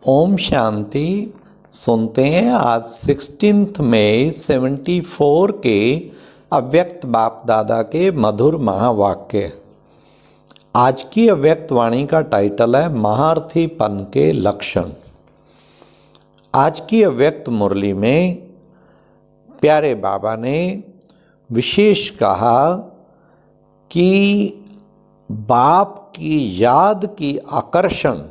ओम शांति। सुनते हैं आज 16 मई 74 के अव्यक्त बाप दादा के मधुर महावाक्य। आज की अव्यक्त वाणी का टाइटल है महारथीपन के लक्षण। आज की अव्यक्त मुरली में प्यारे बाबा ने विशेष कहा कि बाप की याद की आकर्षण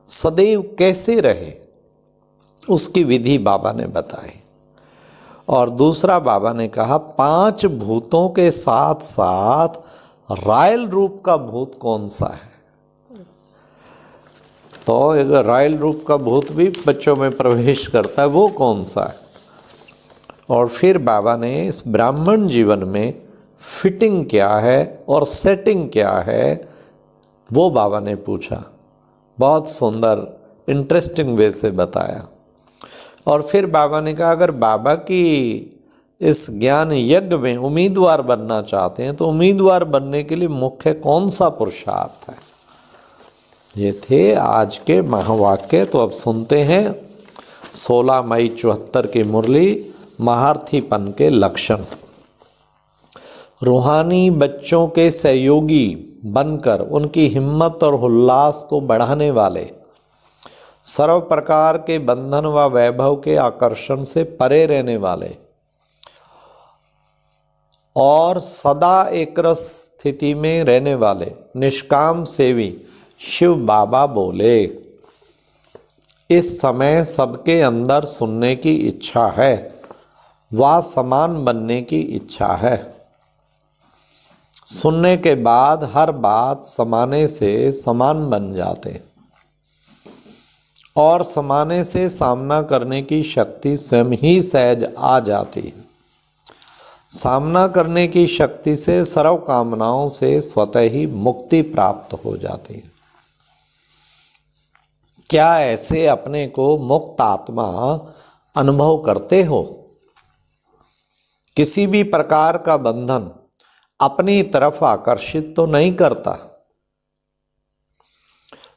सदैव कैसे रहे, उसकी विधि बाबा ने बताई। और दूसरा बाबा ने कहा 5 भूतों के साथ साथ रॉयल रूप का भूत कौन सा है। तो एक रॉयल रूप का भूत भी बच्चों में प्रवेश करता है, वो कौन सा है। और फिर बाबा ने इस ब्राह्मण जीवन में फिटिंग क्या है और सेटिंग क्या है, वो बाबा ने पूछा। बहुत सुंदर इंटरेस्टिंग वे से बताया। और फिर बाबा ने कहा अगर बाबा की इस ज्ञान यज्ञ में उम्मीदवार बनना चाहते हैं तो उम्मीदवार बनने के लिए मुख्य कौन सा पुरुषार्थ है। ये थे आज के महावाक्य। तो अब सुनते हैं 16 मई 74 की मुरली महारथीपन के लक्षण। रूहानी बच्चों के सहयोगी बनकर उनकी हिम्मत और उल्लास को बढ़ाने वाले, सर्व प्रकार के बंधन व वैभव के आकर्षण से परे रहने वाले और सदा एकरस स्थिति में रहने वाले निष्काम सेवी शिव बाबा बोले, इस समय सबके अंदर सुनने की इच्छा है व समान बनने की इच्छा है। सुनने के बाद हर बात समाने से समान बन जाते और समाने से सामना करने की शक्ति स्वयं ही सहज आ जाती है। सामना करने की शक्ति से सर्व कामनाओं से स्वतः ही मुक्ति प्राप्त हो जाती है। क्या ऐसे अपने को मुक्त आत्मा अनुभव करते हो? किसी भी प्रकार का बंधन अपनी तरफ आकर्षित तो नहीं करता।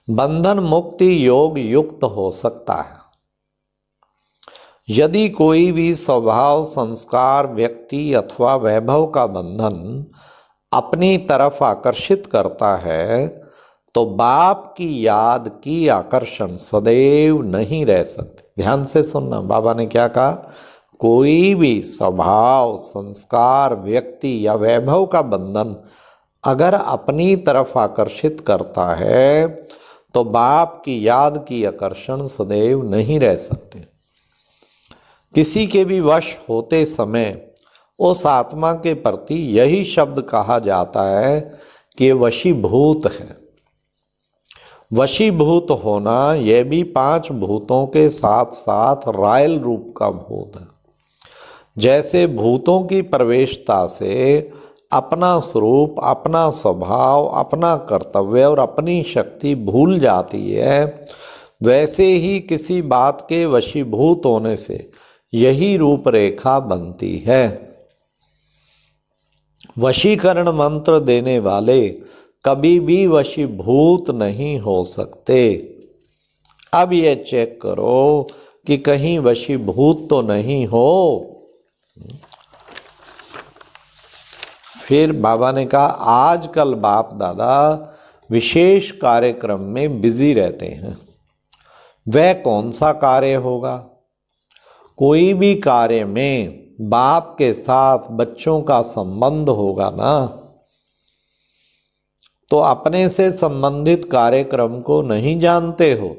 बंधन मुक्ति योग युक्त हो सकता है यदि कोई भी स्वभाव, संस्कार, व्यक्ति अथवा वैभव का बंधन अपनी तरफ आकर्षित करता है तो बाप की याद की आकर्षण सदैव नहीं रह सकती। ध्यान से सुनना, बाबा ने क्या कहा। कोई भी स्वभाव, संस्कार, व्यक्ति या वैभव का बंधन अगर अपनी तरफ आकर्षित करता है तो बाप की याद की आकर्षण सदैव नहीं रह सकते। किसी के भी वश होते समय उस आत्मा के प्रति यही शब्द कहा जाता है कि वशीभूत है। वशीभूत होना यह भी 5 भूतों के साथ साथ रॉयल रूप का भूत है। जैसे भूतों की प्रवेशता से अपना स्वरूप, अपना स्वभाव, अपना कर्तव्य और अपनी शक्ति भूल जाती है, वैसे ही किसी बात के वशीभूत होने से यही रूपरेखा बनती है। वशीकरण मंत्र देने वाले कभी भी वशीभूत नहीं हो सकते। अब ये चेक करो कि कहीं वशीभूत तो नहीं हो। फिर बाबा ने कहा आजकल बाप दादा विशेष कार्यक्रम में बिजी रहते हैं। वह कौन सा कार्य होगा? कोई भी कार्य में बाप के साथ बच्चों का संबंध होगा ना, तो अपने से संबंधित कार्यक्रम को नहीं जानते हो।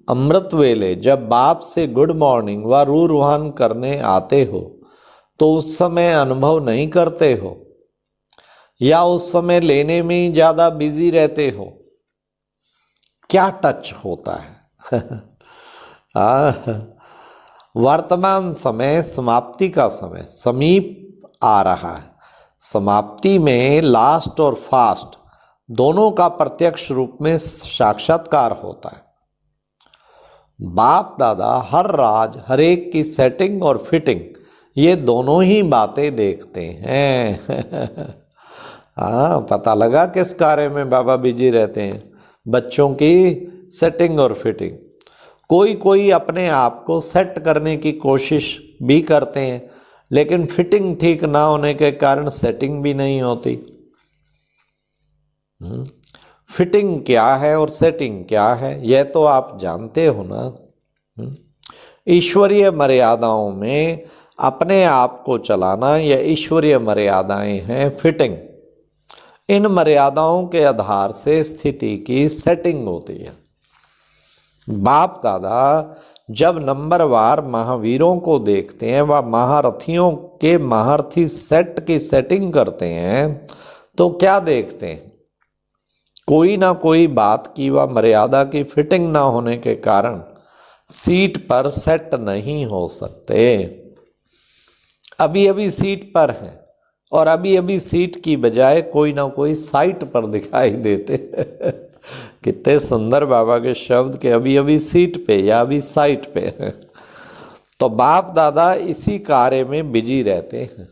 अमृत वेले जब बाप से गुड मॉर्निंग व रूहान करने आते हो तो उस समय अनुभव नहीं करते हो या उस समय लेने में ही ज़्यादा बिजी रहते हो? क्या टच होता है? वर्तमान समय समाप्ति का समय समीप आ रहा है। समाप्ति में लास्ट और फास्ट दोनों का प्रत्यक्ष रूप में साक्षात्कार होता है। बाप दादा हर राज, हर एक की सेटिंग और फिटिंग ये दोनों ही बातें देखते हैं। हाँ, पता लगा किस कार्य में बाबा बिजी रहते हैं। बच्चों की सेटिंग और फिटिंग। कोई कोई अपने आप को सेट करने की कोशिश भी करते हैं, लेकिन फिटिंग ठीक ना होने के कारण सेटिंग भी नहीं होती। फिटिंग क्या है और सेटिंग क्या है, यह तो आप जानते हो ना। ईश्वरीय मर्यादाओं में अपने आप को चलाना, यह ईश्वरीय मर्यादाएं हैं फिटिंग। इन मर्यादाओं के आधार से स्थिति की सेटिंग होती है। बाप दादा जब नंबरवार महावीरों को देखते हैं, वह महारथियों के महारथी सेट की सेटिंग करते हैं, तो क्या देखते हैं? कोई ना कोई बात की व मर्यादा की फिटिंग ना होने के कारण सीट पर सेट नहीं हो सकते। अभी अभी सीट पर हैं और अभी अभी सीट की बजाय कोई ना कोई साइट पर दिखाई देते। कितने सुंदर बाबा के शब्द के, अभी अभी सीट पे या अभी साइट पे हैं। तो बाप दादा इसी कार्य में बिजी रहते हैं।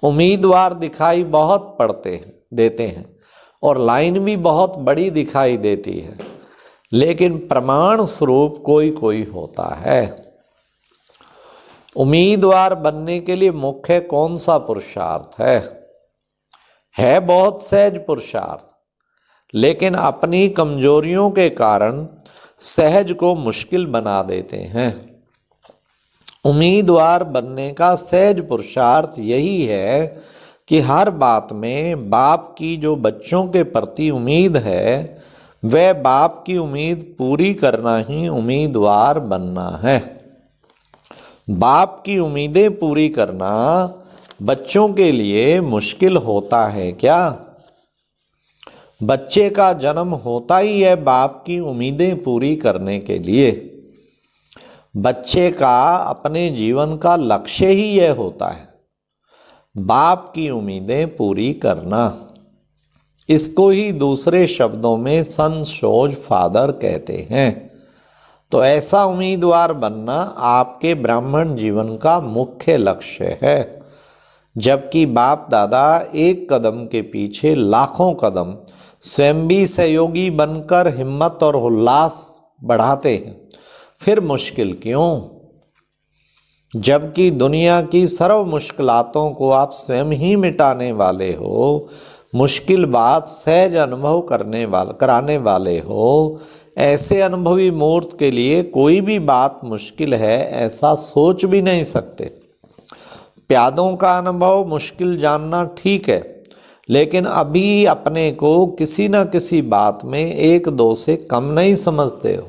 उम्मीदवार दिखाई बहुत पड़ते हैं, देते हैं, और लाइन भी बहुत बड़ी दिखाई देती है, लेकिन प्रमाण स्वरूप कोई कोई होता है। उम्मीदवार बनने के लिए मुख्य कौन सा पुरुषार्थ है बहुत सहज पुरुषार्थ, लेकिन अपनी कमजोरियों के कारण सहज को मुश्किल बना देते हैं। उम्मीदवार बनने का सहज पुरुषार्थ यही है कि हर बात में बाप की जो बच्चों के प्रति उम्मीद है, वह बाप की उम्मीद पूरी करना ही उम्मीदवार बनना है। बाप की उम्मीदें पूरी करना बच्चों के लिए मुश्किल होता है क्या? बच्चे का जन्म होता ही है बाप की उम्मीदें पूरी करने के लिए। बच्चे का अपने जीवन का लक्ष्य ही यह होता है, बाप की उम्मीदें पूरी करना। इसको ही दूसरे शब्दों में सन शोज फादर कहते हैं। तो ऐसा उम्मीदवार बनना आपके ब्राह्मण जीवन का मुख्य लक्ष्य है, जबकि बाप दादा एक कदम के पीछे लाखों कदम स्वयं भी सहयोगी बनकर हिम्मत और उल्लास बढ़ाते हैं। फिर मुश्किल क्यों, जबकि दुनिया की सर्व मुश्किलातों को आप स्वयं ही मिटाने वाले हो, मुश्किल बात सहज अनुभव कराने वाले हो। ऐसे अनुभवी मूर्त के लिए कोई भी बात मुश्किल है ऐसा सोच भी नहीं सकते। प्यादों का अनुभव मुश्किल जानना ठीक है, लेकिन अभी अपने को किसी न किसी बात में एक दो से कम नहीं समझते हो,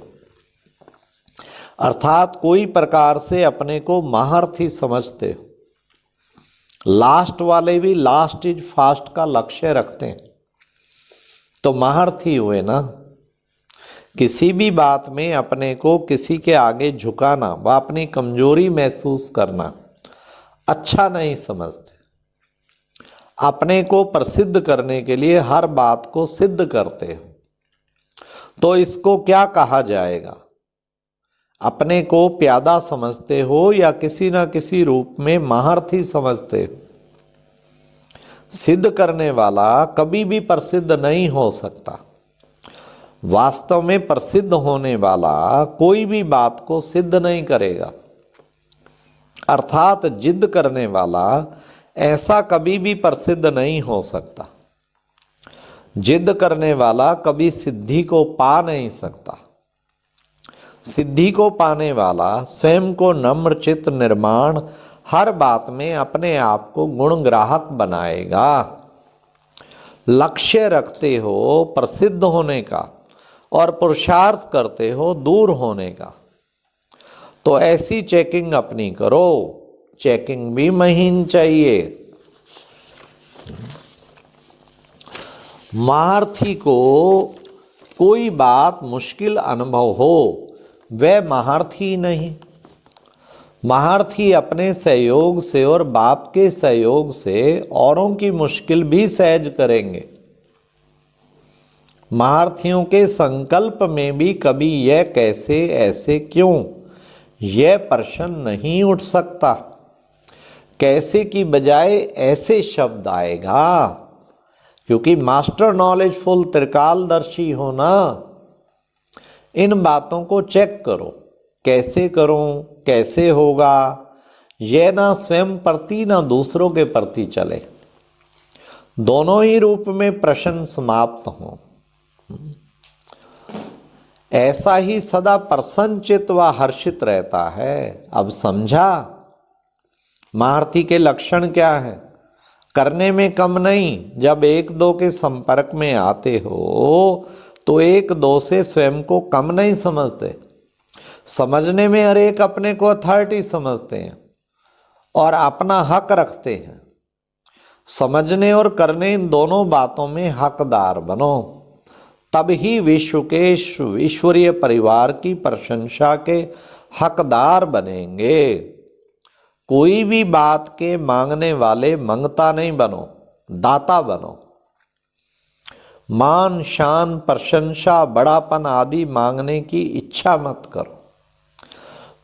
अर्थात कोई प्रकार से अपने को महारथी समझते हो। लास्ट वाले भी लास्ट इज फास्ट का लक्ष्य रखते हैं, तो महारथी हुए ना। किसी भी बात में अपने को किसी के आगे झुकाना व अपनी कमजोरी महसूस करना अच्छा नहीं समझते। अपने को प्रसिद्ध करने के लिए हर बात को सिद्ध करते हो, तो इसको क्या कहा जाएगा? अपने को प्यादा समझते हो या किसी न किसी रूप में महारथी समझते हो? सिद्ध करने वाला कभी भी प्रसिद्ध नहीं हो सकता। वास्तव में प्रसिद्ध होने वाला कोई भी बात को सिद्ध नहीं करेगा, अर्थात जिद करने वाला ऐसा कभी भी प्रसिद्ध नहीं हो सकता। जिद करने वाला कभी सिद्धि को पा नहीं सकता। सिद्धि को पाने वाला स्वयं को नम्र चित्त निर्माण हर बात में अपने आप को गुणग्राहक बनाएगा। लक्ष्य रखते हो प्रसिद्ध होने का और पुरुषार्थ करते हो दूर होने का, तो ऐसी चेकिंग अपनी करो। चेकिंग भी महीन चाहिए। महारथी को कोई बात मुश्किल अनुभव हो, वह महारथी नहीं। महारथी अपने सहयोग से और बाप के सहयोग से औरों की मुश्किल भी सहज करेंगे। महारथियों के संकल्प में भी कभी यह कैसे ऐसे क्यों यह प्रश्न नहीं उठ सकता। कैसे की बजाय ऐसे शब्द आएगा, क्योंकि मास्टर नॉलेजफुल त्रिकालदर्शी हो ना। इन बातों को चेक करो, कैसे करूं, कैसे होगा, यह ना स्वयं प्रति ना दूसरों के प्रति चले, दोनों ही रूप में प्रश्न समाप्त हों। ऐसा ही सदा प्रसन्नचित व हर्षित रहता है। अब समझा महारथी के लक्षण क्या है? करने में कम नहीं। जब एक दो के संपर्क में आते हो तो एक दो से स्वयं को कम नहीं समझते, समझने में हर एक अपने को अथॉरिटी समझते हैं और अपना हक रखते हैं। समझने और करने इन दोनों बातों में हकदार बनो, तब ही विश्व के ईश्वरीय परिवार की प्रशंसा के हकदार बनेंगे। कोई भी बात के मांगने वाले मंगता नहीं बनो, दाता बनो। मान, शान, प्रशंसा, बड़ापन आदि मांगने की इच्छा मत करो।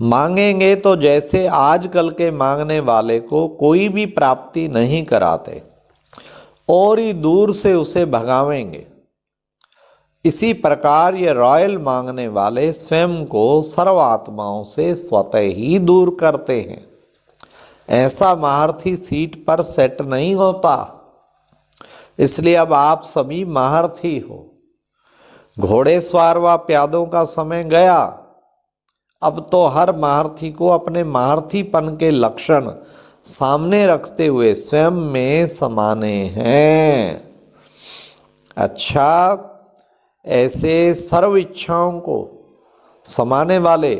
मांगेंगे तो जैसे आजकल के मांगने वाले को कोई भी प्राप्ति नहीं कराते और ही दूर से उसे भगावेंगे, इसी प्रकार ये रॉयल मांगने वाले स्वयं को सर्वात्माओं से स्वतः ही दूर करते हैं। ऐसा महारथी सीट पर सेट नहीं होता। इसलिए अब आप सभी महारथी हो। घोड़े सवार व प्यादों का समय गया। अब तो हर महारथी को अपने महारथीपन के लक्षण सामने रखते हुए स्वयं में समाने हैं। अच्छा, ऐसे सर्व इच्छाओं को समाने वाले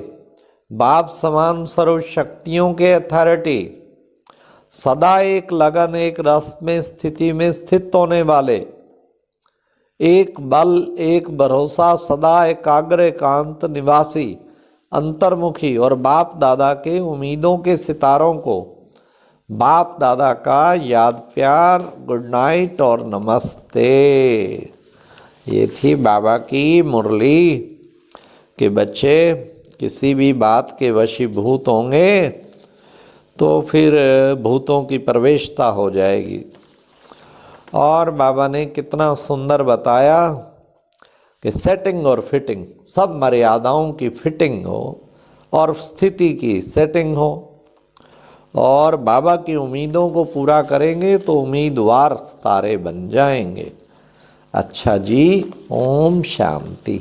बाप समान सर्व शक्तियों के अथॉरिटी, सदा एक लगन एक रस में स्थिति में स्थित होने वाले, एक बल एक भरोसा सदा एकाग्र एकांत निवासी अंतर्मुखी और बाप दादा के उम्मीदों के सितारों को बाप दादा का याद प्यार, गुड नाइट और नमस्ते। ये थी बाबा की मुरली कि बच्चे किसी भी बात के वशीभूत होंगे तो फिर भूतों की प्रवेशता हो जाएगी। और बाबा ने कितना सुंदर बताया कि सेटिंग और फिटिंग, सब मर्यादाओं की फिटिंग हो और स्थिति की सेटिंग हो, और बाबा की उम्मीदों को पूरा करेंगे तो उम्मीदवार तारे बन जाएंगे। अच्छा जी, ओम शांति।